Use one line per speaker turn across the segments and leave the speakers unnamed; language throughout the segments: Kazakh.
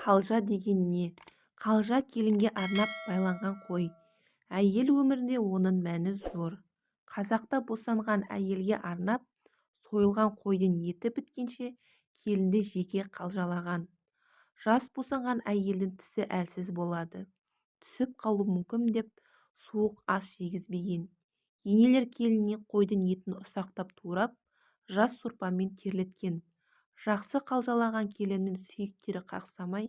Қалжа деген не? Қалжа келінге арнап байланған қой. Әйел өмірінде оның мәні зор. Қазақта босанған әйелге арнап сойылған қойдың еті біткенше келінді жеке қалжалаған. Жас босанған әйелдің тісі әлсіз болады. Түсіп қалуы мүмкін деп суық ас жегізбеген. Енелер келініне қойдың етін ұсақтап турап, жас сорпамен терлеткен. Жақсы қалжалаған келіннің сүйектері қақсамай,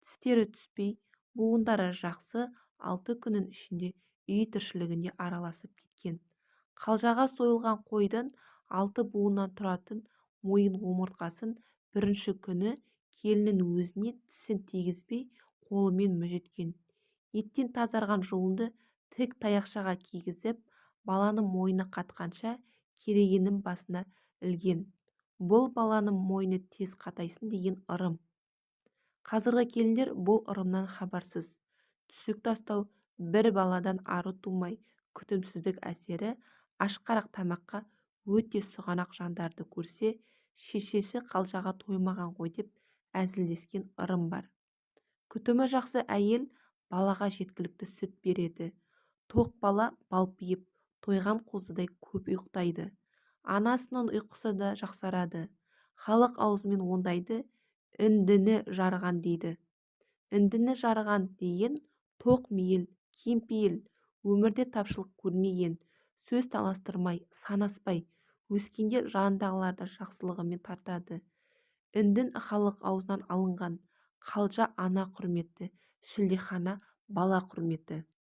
тістері түспей, буындары жақсы 6 күннің ішінде үй тіршілігіне араласып кеткен. Қалжаға сойылған қойдың 6 буыннан тұратын мойын омыртқасын бірінші күні келіннің өзіне тісін тигізбей қолымен мүжіткен. Еттен тазарған жұлынды тік таяқшаға кигізіп, баланың мойны қатқанша керегенің басына ілген. Бұл баланың мойны тез қатайсын деген ырым. Қазіргі келіндер бұл ырымнан хабарсыз. Түсік тастау бір баладан ары тумай, күтімсіздік әсері ашқарақ тамаққа өте сұғанақ жандарды көрсе, шешесі қалжаға тоймаған ғой деп әзілдескен ырым бар. Күтімі жақсы әйел балаға жеткілікті сүт береді. Тоқ бала балпиып, тойған қозыдай көп ұйықтайды. Анасының ұйқысы да жақсарады. Халық аузымен ондайды індіні жарған дейді. Індіні жарған деген тоқ мейіл, кеңпейіл, өмірде тапшылық көрмеген, сөз таластырмай, санаспай, өскенде жанындағыларды жақсылығымен тартады. Індін халық аузынан алынған. Қалжа ана құрметі, шілдехана бала құрметі.